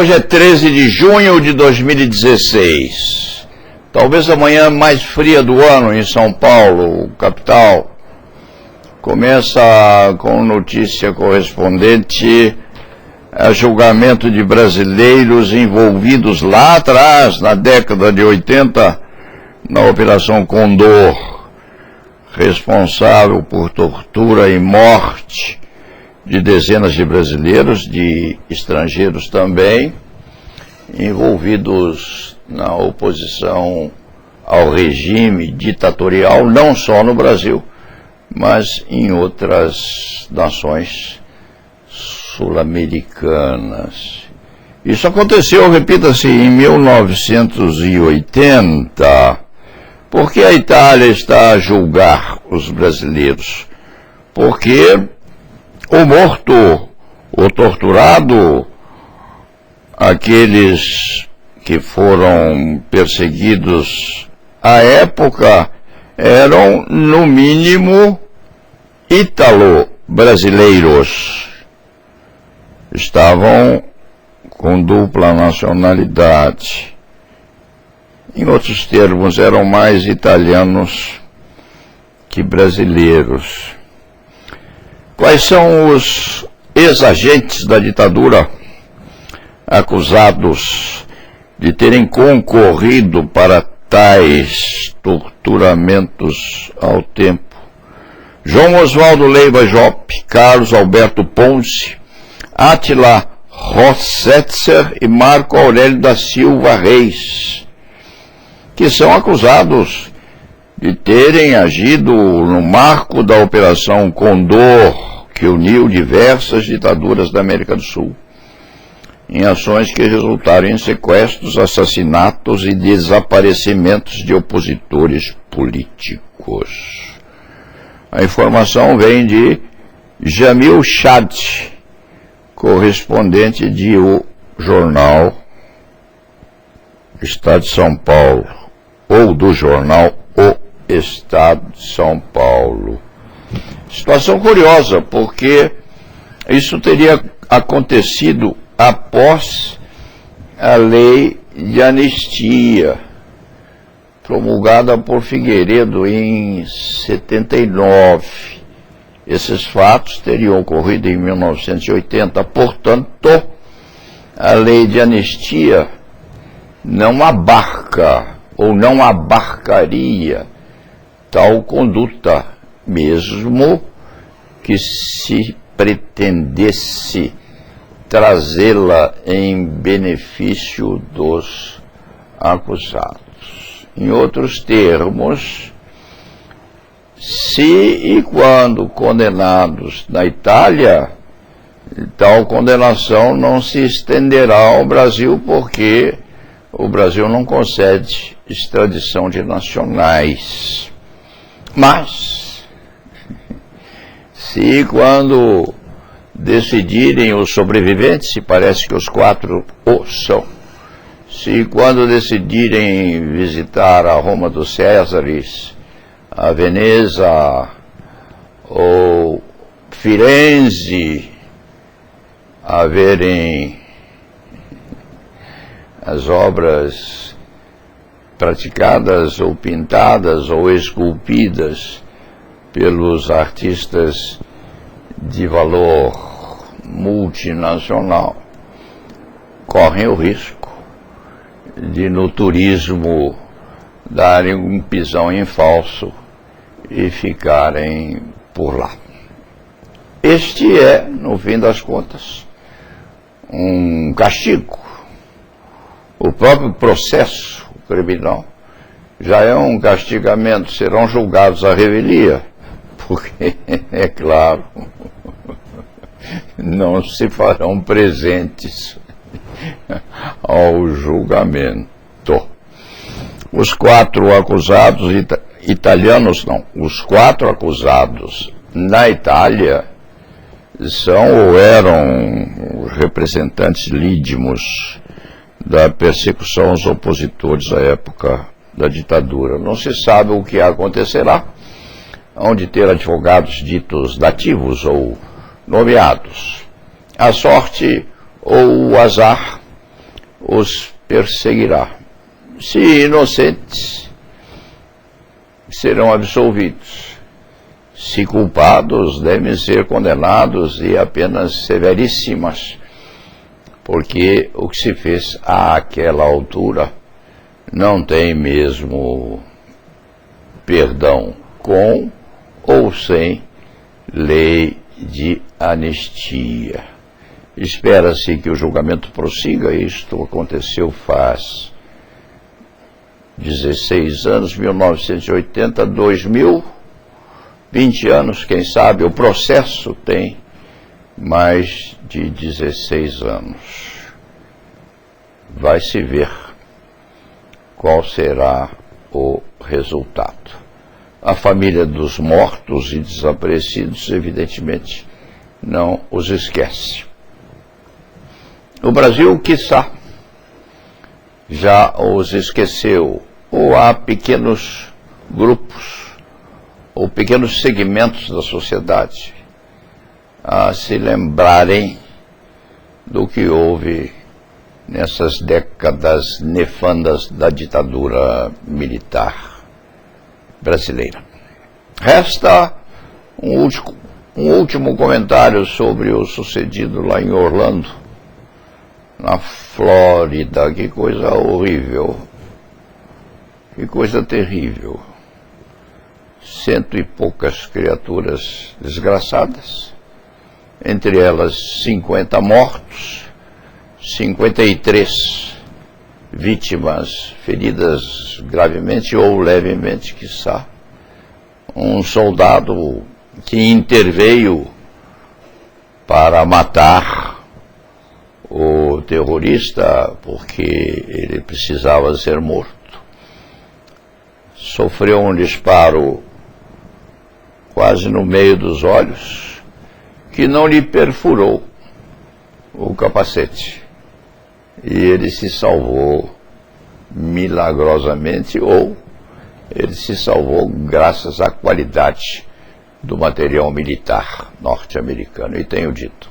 Hoje é 13 de junho de 2016. Talvez a manhã mais fria do ano em São Paulo, capital. Começa com notícia correspondente a julgamento de brasileiros envolvidos lá atrás, na década de 80, na Operação Condor, responsável por tortura e morte de dezenas de brasileiros, de estrangeiros também, envolvidos na oposição ao regime ditatorial, não só no Brasil, mas em outras nações sul-americanas. Isso aconteceu, repita-se, em 1980. Por que a Itália está a julgar os brasileiros? Porque o morto, o torturado, aqueles que foram perseguidos à época eram, no mínimo, ítalo-brasileiros. Estavam com dupla nacionalidade. Em outros termos, eram mais italianos que brasileiros. Quais são os ex-agentes da ditadura acusados de terem concorrido para tais torturamentos ao tempo? João Oswaldo Leiva Jope, Carlos Alberto Ponce, Átila Rossetzer e Marco Aurélio da Silva Reis, que são acusados de terem agido no marco da Operação Condor, que uniu diversas ditaduras da América do Sul, em ações que resultaram em sequestros, assassinatos e desaparecimentos de opositores políticos. A informação vem de Jamil Chad, correspondente de O Jornal Estado de São Paulo, ou do jornal O Estado de São Paulo. Situação curiosa, porque isso teria acontecido após a lei de anistia, promulgada por Figueiredo em 79. Esses fatos teriam ocorrido em 1980, portanto, a lei de anistia não abarca ou não abarcaria tal conduta, mesmo que se pretendesse trazê-la em benefício dos acusados. Em outros termos, se e quando condenados na Itália, tal condenação não se estenderá ao Brasil, porque o Brasil não concede extradição de nacionais. Mas, se quando decidirem os sobreviventes, e parece que os 4 o são, se quando decidirem visitar a Roma dos Césares, a Veneza ou Firenze, a verem as obras praticadas ou pintadas ou esculpidas pelos artistas de valor multinacional, correm o risco de, no turismo, darem um pisão em falso e ficarem por lá. Este é, no fim das contas, um castigo. O próprio processo criminal já é um castigamento. Serão julgados à revelia, porque, é claro, não se farão presentes ao julgamento. Os 4 acusados italianos, não, os 4 acusados na Itália são ou eram os representantes lídimos da persecução aos opositores à época da ditadura. Não se sabe o que acontecerá, hão de ter advogados ditos dativos ou nomeados. A sorte ou o azar os perseguirá. Se inocentes, serão absolvidos. Se culpados, devem ser condenados e a penas severíssimas, porque o que se fez àquela altura não tem mesmo perdão, com ou sem lei de anistia. Espera-se que o julgamento prossiga. Isto aconteceu faz 16 anos, 1980, 2000, 20 anos, quem sabe. O processo tem mais de 16 anos. Vai se ver qual será o resultado. A família dos mortos e desaparecidos, evidentemente, não os esquece. O Brasil, quiçá, já os esqueceu, ou há pequenos grupos, ou pequenos segmentos da sociedade a se lembrarem do que houve nessas décadas nefandas da ditadura militar brasileira. Resta um último comentário sobre o sucedido lá em Orlando, na Flórida. Que coisa horrível, que coisa terrível. 100 e poucas criaturas desgraçadas, entre elas 50 mortos, 53 vítimas feridas gravemente ou levemente, quiçá. Um soldado que interveio para matar o terrorista porque ele precisava ser morto. Sofreu um disparo quase no meio dos olhos, que não lhe perfurou o capacete. E ele se salvou milagrosamente, ou ele se salvou graças à qualidade do material militar norte-americano. E tenho dito,